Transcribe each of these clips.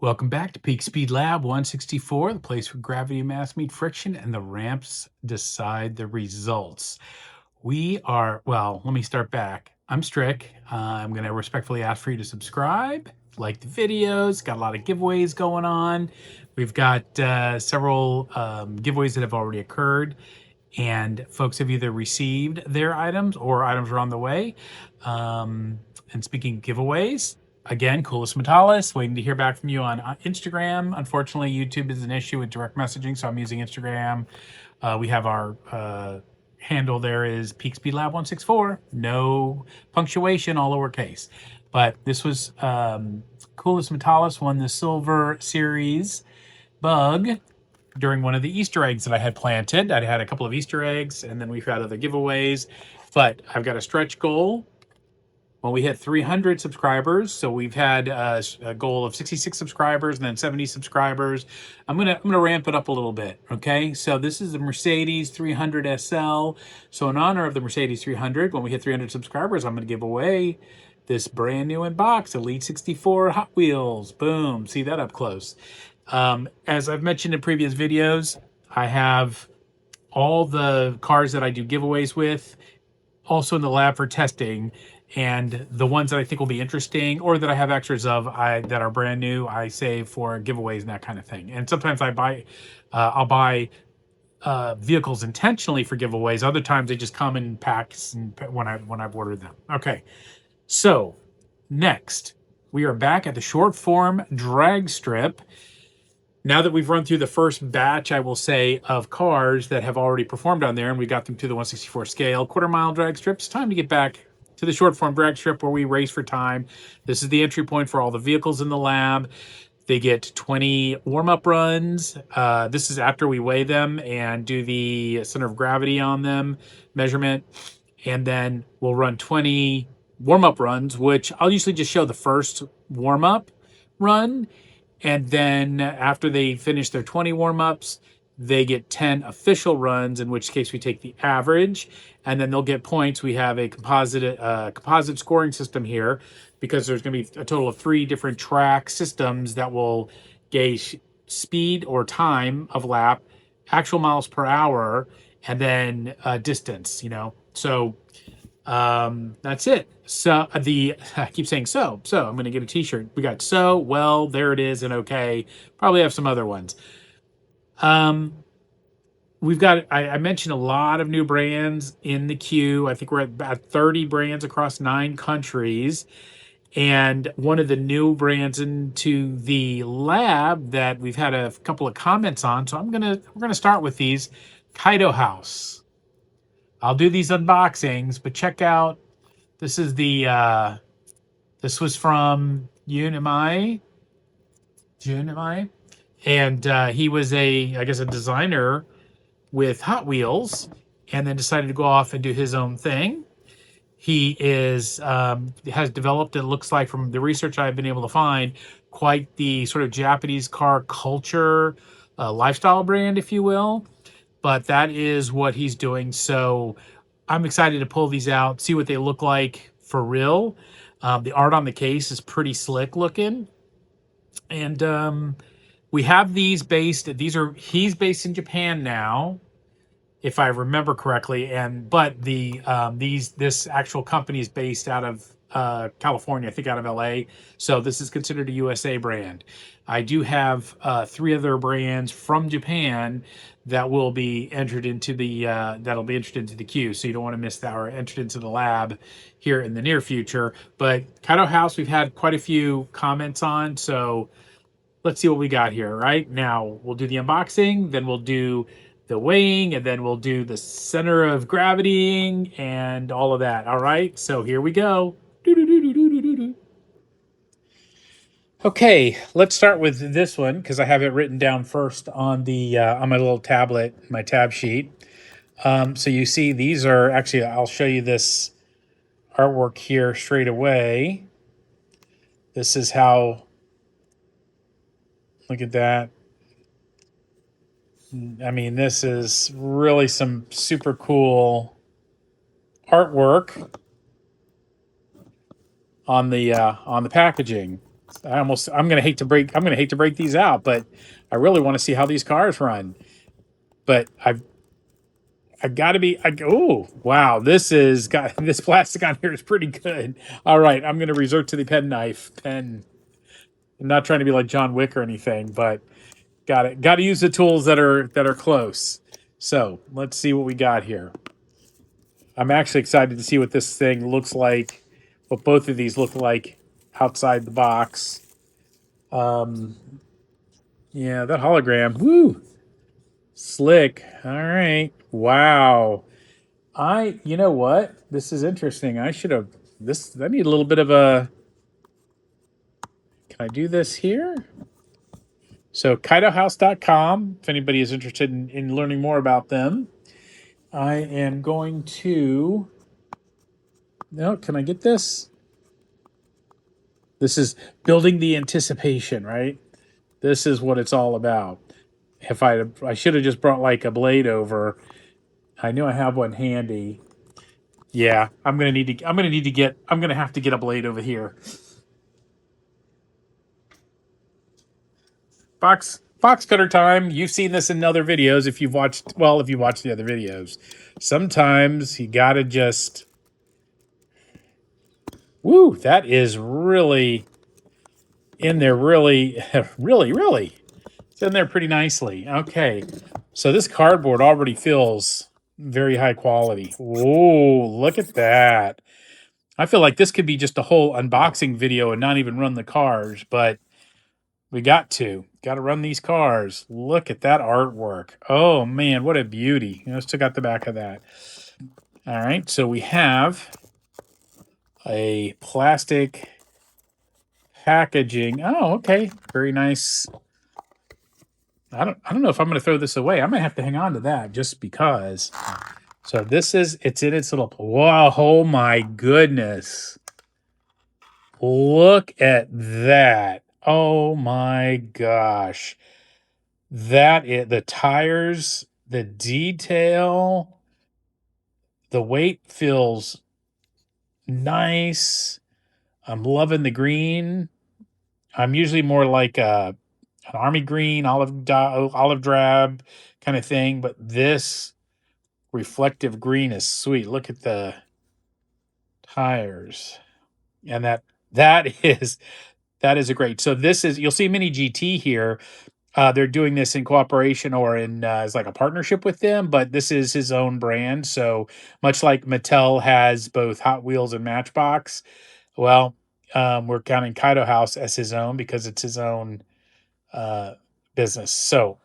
Welcome back to Peak Speed Lab 164, the place where gravity and mass meet friction and the ramps decide the results. Let me start back. I'm Strick. I'm going to respectfully ask for you to subscribe, like the videos, got a lot of giveaways going on. We've got several giveaways that have already occurred, and folks have either received their items or items are on the way. And speaking of giveaways, again, Coolest Metalis, waiting to hear back from you on Instagram. Unfortunately, YouTube is an issue with direct messaging, so I'm using Instagram. We have our handle there is Peak Speed Lab 164. No punctuation, all lowercase. But this was Coolest Metalis won the Silver Series bug during one of the Easter eggs that I had planted. I had a couple of Easter eggs, and then we've had other giveaways. But I've got a stretch goal when we hit 300 subscribers. So we've had a goal of 66 subscribers and then 70 subscribers. I'm gonna ramp it up a little bit. Okay, so this is the Mercedes 300 SL. So in honor of the Mercedes 300, when we hit 300 subscribers, I'm gonna give away this brand new in box Elite 64 Hot Wheels. Boom! See that up close. As I've mentioned in previous videos, I have all the cars that I do giveaways with also in the lab for testing, and the ones that I think will be interesting or that I have extras of that are brand new, I save for giveaways and that kind of thing. And sometimes I'll buy vehicles intentionally for giveaways. Other times they just come in packs and when I've ordered them. Okay, so next we are back at the short form drag strip. Now that we've run through the first batch, I will say, of cars that have already performed on there, and we got them to the 164 scale, quarter-mile drag strips, time to get back to the short-form drag strip where we race for time. This is the entry point for all the vehicles in the lab. They get 20 warm-up runs. This is after we weigh them and do the center of gravity on them measurement. And then we'll run 20 warm-up runs, which I'll usually just show the first warm-up run. And then after they finish their 20 warm-ups, they get 10 official runs, in which case we take the average, and then they'll get points. We have a composite scoring system here because there's going to be a total of 3 different track systems that will gauge speed or time of lap, actual miles per hour, and then distance, So that's it. So I keep saying so I'm going to get a t-shirt. We got well, there it is, and okay. Probably have some other ones. We've got, I mentioned a lot of new brands in the queue. I think we're at about 30 brands across 9 countries. And one of the new brands into the lab that we've had a couple of comments on. So we're gonna start with these. Kaido House. I'll do these unboxings, but check out, this is the, this was from Unimai, and he was I guess a designer with Hot Wheels, and then decided to go off and do his own thing. He has developed, it looks like from the research I've been able to find, quite the sort of Japanese car culture, lifestyle brand, if you will. But that is what he's doing. So I'm excited to pull these out, see what they look like for real. The art on the case is pretty slick looking. And we have these based, he's based in Japan now, if I remember correctly. But this actual company is based out of California, I think out of LA. So this is considered a USA brand. I do have 3 other brands from Japan that will be entered into the queue. So you don't want to miss that, or entered into the lab here in the near future. But Kaido House, we've had quite a few comments on. So let's see what we got here. Right now, we'll do the unboxing, then we'll do the weighing, and then we'll do the center of gravity and all of that. All right, so here we go. Okay, let's start with this one because I have it written down first on the on my little tablet, my tab sheet. So you see, these are actually, I'll show you this artwork here straight away. This is how, look at that. I mean, this is really some super cool artwork on the packaging. I'm gonna hate to break these out, but I really want to see how these cars run. But I've got to be. Oh wow, this plastic on here is pretty good. All right, I'm gonna resort to the pen. I'm not trying to be like John Wick or anything, but got to use the tools that are close. So let's see what we got here. I'm actually excited to see what this thing looks like, what both of these look like outside the box. Yeah, that hologram. Woo! Slick. All right. Wow. You know what? This is interesting. I need a little bit of a, can I do this here? So, KaidoHouse.com, if anybody is interested in learning more about them. I am going to, no, can I get this? This is building the anticipation, right? This is what it's all about. I should have just brought like a blade over. I knew I have one handy. Yeah, I'm gonna have to get a blade over here. Box cutter time. You've seen this in other videos if you've watched the other videos. Sometimes you gotta just, woo, that is really in there, really, really. It's in there pretty nicely. Okay. So this cardboard already feels very high quality. Oh, look at that. I feel like this could be just a whole unboxing video and not even run the cars, but we got to run these cars. Look at that artwork. Oh man, what a beauty. Let's check out the back of that. All right, so we have a plastic packaging. Oh, okay. Very nice. I don't know if I'm going to throw this away. I might have to hang on to that just because. So it's in its little, wow, oh my goodness. Look at that. Oh my gosh. The tires, the detail, the weight feels nice. I'm loving the green. I'm usually more like an army green, olive drab kind of thing, but this reflective green is sweet. Look at the tires. And that is a great. So you'll see Mini GT here. They're doing this in cooperation or in as like a partnership with them, but this is his own brand. So much like Mattel has both Hot Wheels and Matchbox, well, we're counting Kaido House as his own because it's his own business. So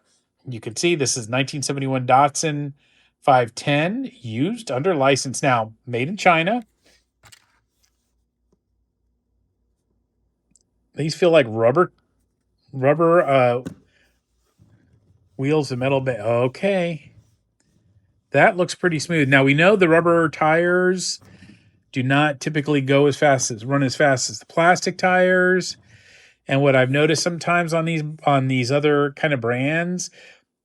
you can see this is 1971 Datsun 510 used under license now, made in China. These feel like rubber wheels and metal okay. That looks pretty smooth. Now we know the rubber tires do not typically run as fast as the plastic tires. And what I've noticed sometimes on these other kind of brands,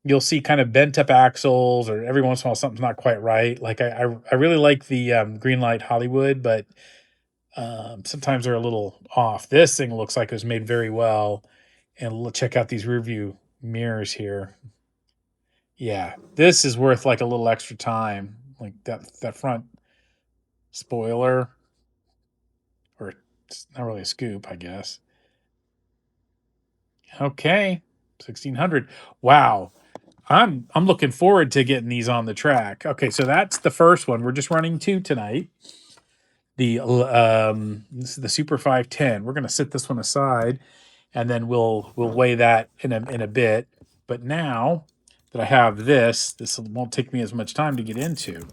you'll see kind of bent up axles, or every once in a while something's not quite right. Like I really like the Greenlight Hollywood, but sometimes they're a little off. This thing looks like it was made very well. And check out these rear view mirrors here. Yeah, this is worth like a little extra time. Like that front spoiler, or it's not really a scoop, I guess. Okay, 1600. Wow. I'm looking forward to getting these on the track. Okay, so that's the first one. We're just running two tonight. This is the Super 510. We're going to set this one aside, and then we'll weigh that in a bit. But now that I have this won't take me as much time to get into.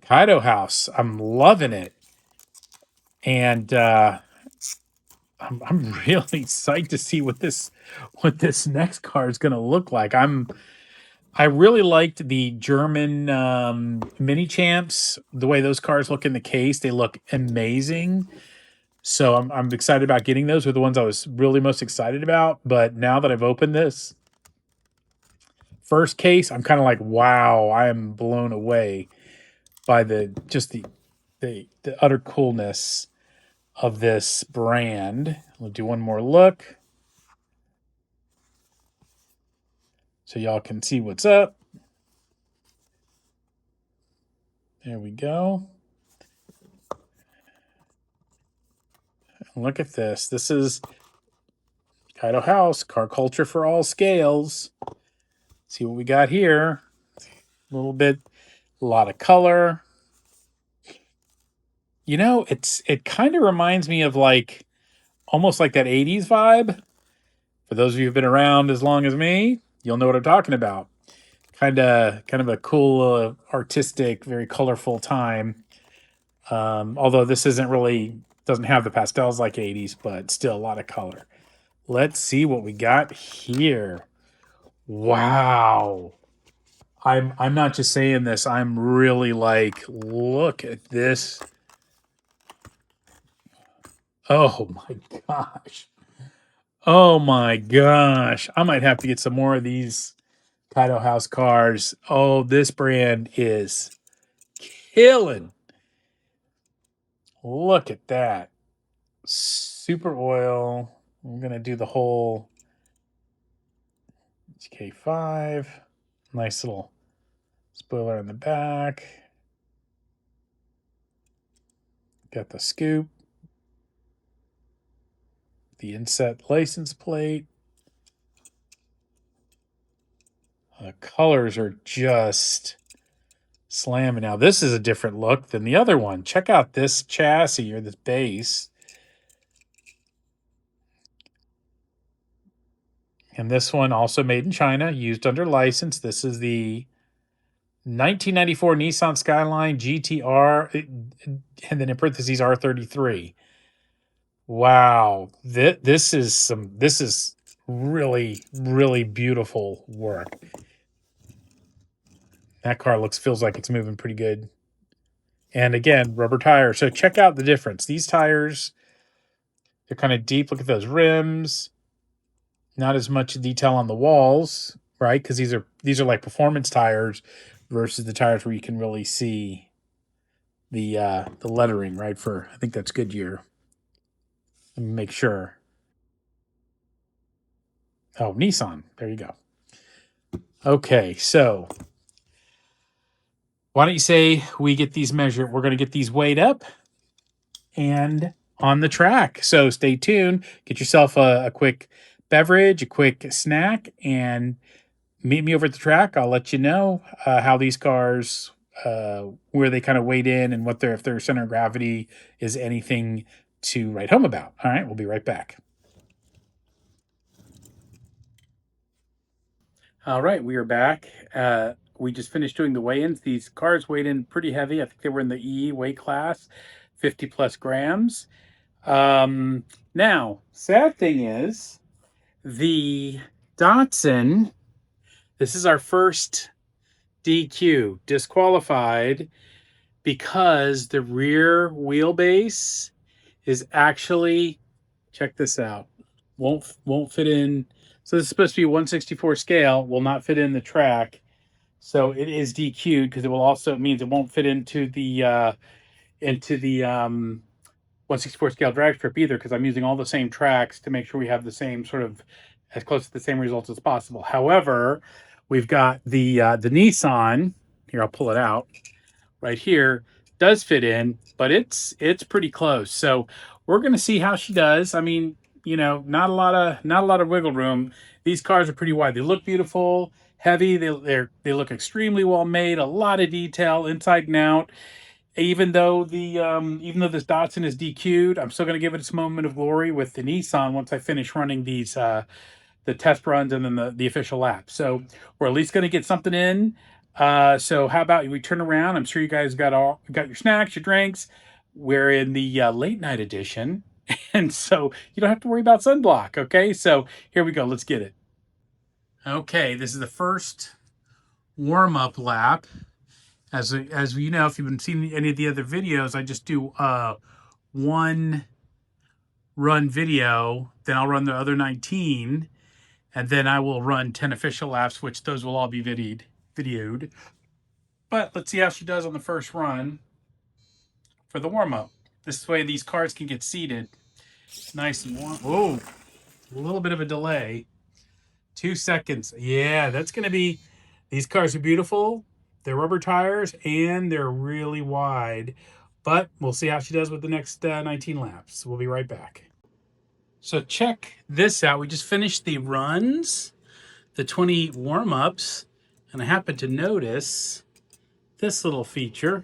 Kaido House. I'm loving it. And I'm really psyched to see what this next car is going to look like. I really liked the German mini champs. The way those cars look in the case, they look amazing. So I'm excited about getting those. Were the ones I was really most excited about. But now that I've opened this first case, I'm kind of like, wow, I am blown away by the utter coolness of this brand. We'll do one more look so y'all can see what's up. There we go. Look at this. This is Kaido House, car culture for all scales. See what we got here. A little bit, a lot of color. You know, it kind of reminds me of like almost like that 80s vibe. For those of you who've been around as long as me, you'll know what I'm talking about. Kind of a cool, artistic, very colorful time. Although this isn't really doesn't have the pastels like 80s, but still a lot of color. Let's see what we got here. Wow. I'm not just saying this. I'm really like, look at this. Oh my gosh. Oh my gosh. I might have to get some more of these Kaido House cars. Oh, this brand is killing. Look at that. Super oil. I'm going to do the whole K5. Nice little spoiler in the back. Got the scoop. The inset license plate. The colors are just slamming. Now, this is a different look than the other one. Check out this chassis or this base. And this one also made in China, used under license. This is the 1994 Nissan Skyline GT-R, and then in parentheses R33. Wow, this is really, really beautiful work. That car feels like it's moving pretty good. And again, rubber tires. So check out the difference. These tires, they're kind of deep. Look at those rims. Not as much detail on the walls, right? Because these are like performance tires versus the tires where you can really see the lettering, right? For I think that's Goodyear. Let me make sure. Oh, Nissan. There you go. Okay, so why don't you say we get these measured? We're going to get these weighed up and on the track. So stay tuned. Get yourself a quick beverage, a quick snack, and meet me over at the track. I'll let you know how these cars, where they kind of weighed in and what if their center of gravity is anything to write home about. All right, we'll be right back. All right, we are back. We just finished doing the weigh-ins. These cars weighed in pretty heavy. I think they were in the E weight class, 50 plus grams. Now, sad thing is, the Datsun, this is our first DQ, disqualified, because the rear wheelbase is actually, check this out, won't fit in. So this is supposed to be 1/64 scale, will not fit in the track. So it is DQ'd because it will also means it won't fit into the 1/64 scale drag strip either, because I'm using all the same tracks to make sure we have the same sort of as close to the same results as possible. However, we've got the Nissan here. I'll pull it out right here. Does fit in, but it's pretty close. So we're gonna see how she does. I mean, you know, not a lot of wiggle room. These cars are pretty wide. They look beautiful, heavy. They look extremely well made. A lot of detail inside and out. Even though this Datsun is DQ'd, I'm still going to give it its moment of glory with the Nissan once I finish running these the test runs and then the official lap. So we're at least going to get something in. So how about we turn around? I'm sure you guys got your snacks, your drinks. We're in the late night edition, and so you don't have to worry about sunblock. Okay, so here we go. Let's get it. Okay, this is the first warm up lap. As you know, if you've been seeing any of the other videos, I just do one run video, then I'll run the other 19, and then I will run 10 official laps, which those will all be videoed. But let's see how she does on the first run for the warm-up. This way these cars can get seated. Nice and warm. Whoa, a little bit of a delay. 2 seconds. Yeah, that's going to be, these cars are beautiful. They're rubber tires and they're really wide. But we'll see how she does with the next 19 laps. We'll be right back. So check this out. We just finished the runs, the 20 warm-ups, and I happened to notice this little feature.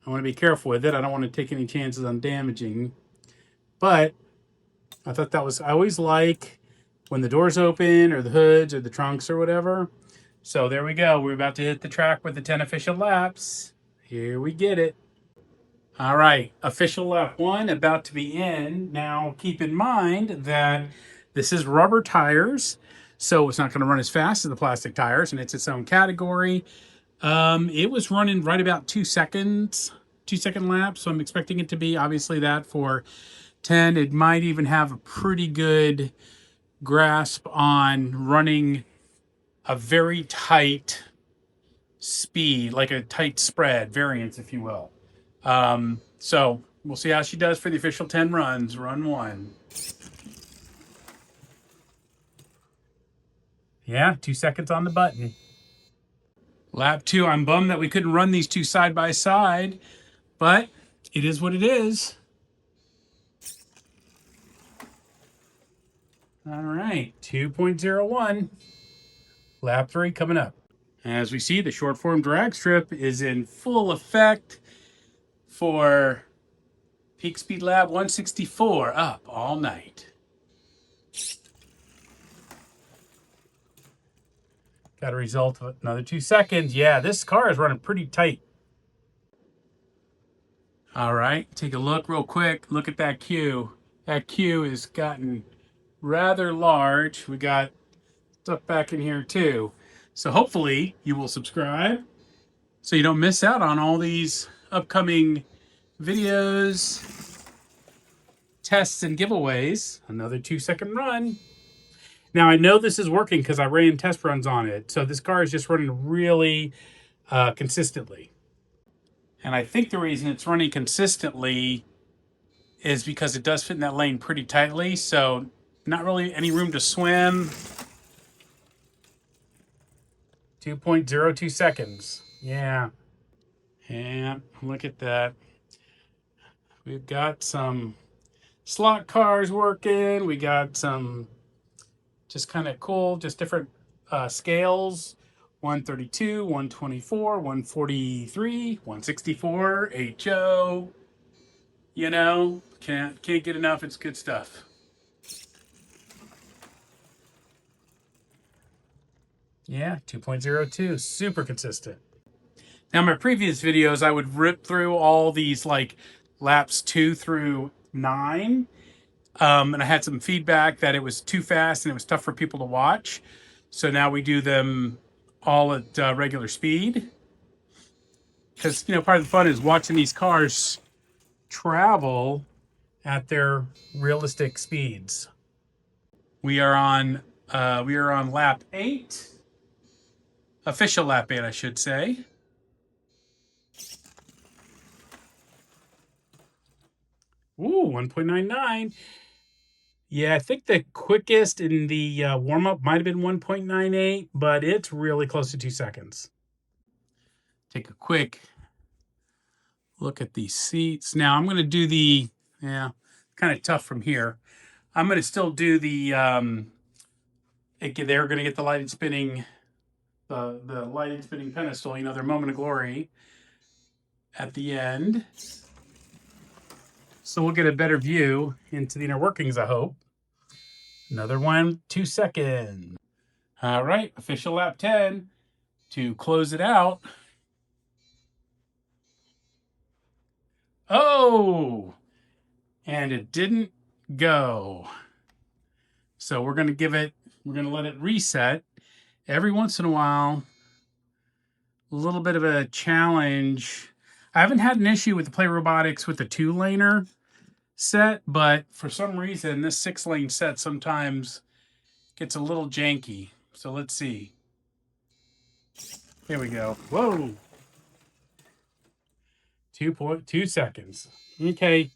I want to be careful with it. I don't want to take any chances on damaging. But I thought that was, I always like when the doors open or the hoods or the trunks or whatever. So there we go. We're about to hit the track with the 10 official laps. Here we get it. All right, official lap 1 about to be in. Now keep in mind that this is rubber tires, so it's not going to run as fast as the plastic tires, and it's its own category. It was running right about 2 seconds, 2-second lap, so I'm expecting it to be obviously that for 10. It might even have a pretty good grasp on running a very tight speed, like a tight spread variance, if you will. So we'll see how she does for the official 10 runs. Run 1. Yeah, 2 seconds on the button. Lap 2, I'm bummed that we couldn't run these two side by side, but it is what it is. All right, 2.01. Lap 3 coming up. As we see, the short form drag strip is in full effect for Peak Speed Lab 164, up all night. Got a result of another 2 seconds. Yeah, this car is running pretty tight. All right, take a look real quick. Look at that queue. That queue has gotten rather large. We got stuff back in here too. So hopefully you will subscribe so you don't miss out on all these upcoming videos, tests, and giveaways. Another 2-second run. Now I know this is working because I ran test runs on it. So this car is just running really consistently. And I think the reason it's running consistently is because it does fit in that lane pretty tightly. So not really any room to swim. 2.02 seconds. Yeah. And look at that. We've got some slot cars working. We got some just kind of cool, just different scales. 132, 124, 143, 164, HO. You know, can't get enough. It's good stuff. Yeah, 2.02, super consistent. Now, in my previous videos, I would rip through all these like laps 2 through 9. And I had some feedback that it was too fast and it was tough for people to watch. So now we do them all at regular speed. Because, you know, part of the fun is watching these cars travel at their realistic speeds. We are on lap 8. Official lap 8, I should say. Ooh, 1.99. Yeah, I think the quickest in the warm-up might have been 1.98, but it's really close to 2 seconds. Take a quick look at these seats. Now, I'm going to do the, yeah, kind of tough from here. I'm going to still do the, they're going to get the lighted spinning, the lighted spinning pedestal, you know, their moment of glory at the end. So we'll get a better view into the inner workings, I hope. Another 2 seconds. All right, official lap 10 to close it out. Oh, and it didn't go. So we're going to let it reset. Every once in a while, a little bit of a challenge. I haven't had an issue with the Play Robotics with the 2-laner set, but for some reason, this 6-lane set sometimes gets a little janky. So let's see. Here we go. Whoa. 2.2 seconds. Okay.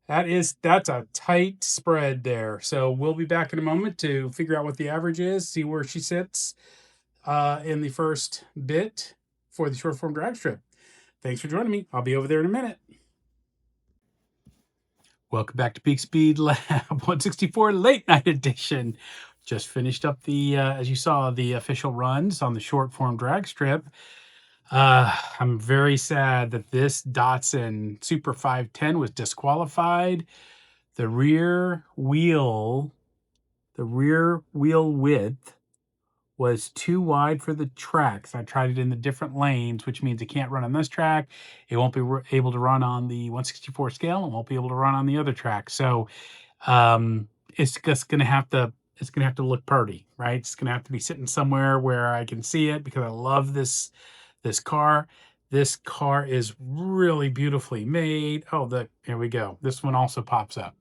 That's a tight spread there. So we'll be back in a moment to figure out what the average is, see where she sits in the first bit for the short form drag strip. Thanks for joining me. I'll be over there in a minute. Welcome back to Peak Speed Lab 164 Late Night Edition. Just finished up the, as you saw, the official runs on the short form drag strip. I'm very sad that this Datsun Super 510 was disqualified. The rear wheel width was too wide for the tracks. I tried it in the different lanes, which means it can't run on this track. It won't be able to run on the 164 scale, and won't be able to run on the other track. So it's just gonna have to look pretty, right? It's gonna have to be sitting somewhere where I can see it, because I love this car. This car is really beautifully made. Oh, here we go. This one also pops up.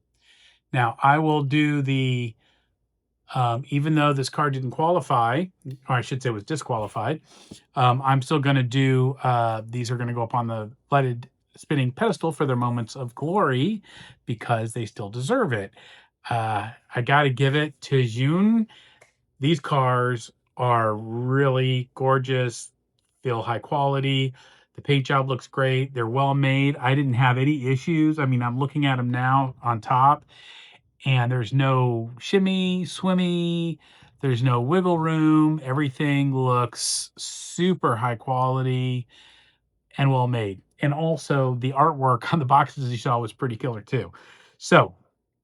Now I will do the even though this car didn't qualify, or I should say was disqualified, I'm still going to do, these are going to go up on the lighted spinning pedestal for their moments of glory, because they still deserve it. I got to give it to June. These cars are really gorgeous, feel high quality. The paint job looks great. They're well made. I didn't have any issues. I mean, I'm looking at them now on top, and there's no shimmy, swimmy, there's no wiggle room. Everything looks super high quality and well made. And also the artwork on the boxes you saw was pretty killer too. So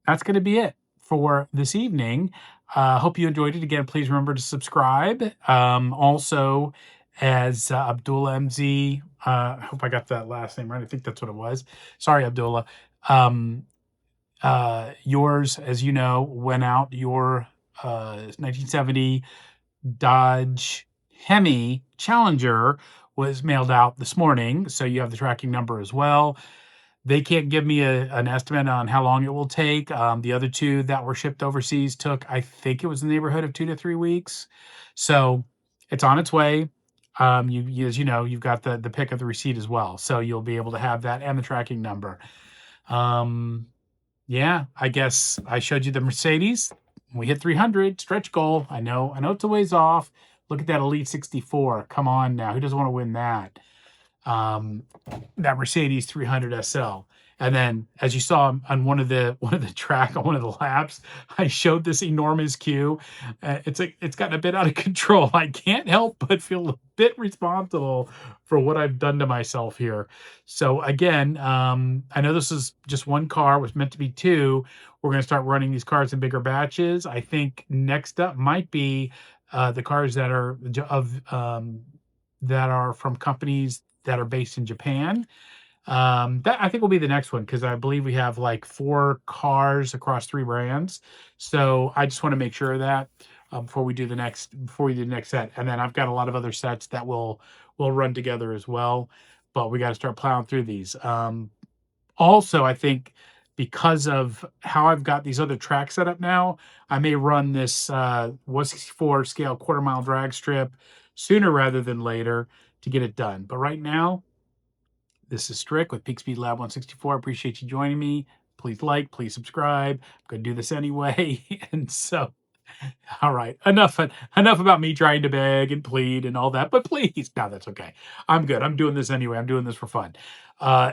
that's going to be it for this evening. Hope you enjoyed it. Again, please remember to subscribe. Also, as Abdullah MZ, I hope I got that last name right. I think that's what it was. Sorry, Abdullah. Yours, as you know, went out. Your 1970 Dodge Hemi Challenger was mailed out this morning, so you have the tracking number as well. They can't give me an estimate on how long it will take. The other two that were shipped overseas took, I think it was in the neighborhood of 2 to 3 weeks. So it's on its way. As you know, you've got the pic of the receipt as well, so you'll be able to have that and the tracking number. Yeah, I guess I showed you the Mercedes. We hit 300 stretch goal. I know it's a ways off. Look at that Elite 64. Come on now. Who doesn't want to win that? That Mercedes 300 SL. And then, as you saw on one of the track, on one of the laps, I showed this enormous queue. It's gotten a bit out of control. I can't help but feel a bit responsible for what I've done to myself here. So again, I know this is just one car. It was meant to be two. We're going to start running these cars in bigger batches. I think next up might be the cars that are from companies that are based in Japan. That I think will be the next one, because I believe we have like 4 cars across 3 brands. So I just want to make sure of that before we do the next set. And then I've got a lot of other sets that will run together as well. But we got to start plowing through these. Also, I think because of how I've got these other tracks set up now, I may run this 164 scale quarter mile drag strip sooner rather than later to get it done. But right now, this is Strick with Peak Speed Lab 164. I appreciate you joining me. Please like, please subscribe. I'm going to do this anyway. And so, all right, enough about me trying to beg and plead and all that. But please, no, that's okay. I'm good. I'm doing this anyway. I'm doing this for fun.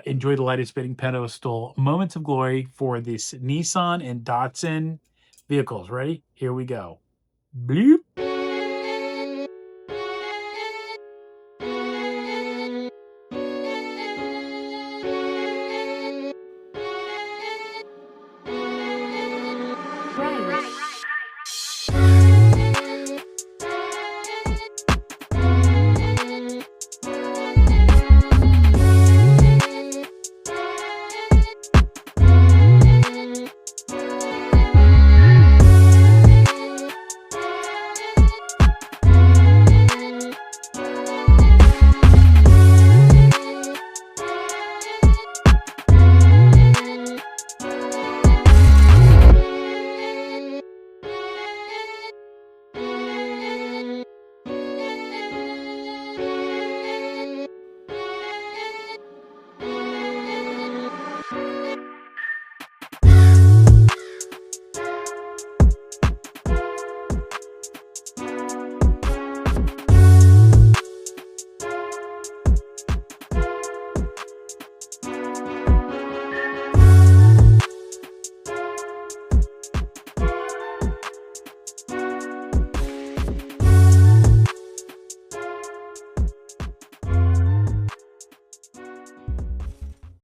Enjoy the lighted spinning pedestal moments of glory for this Nissan and Datsun vehicles. Ready? Here we go. Bloop.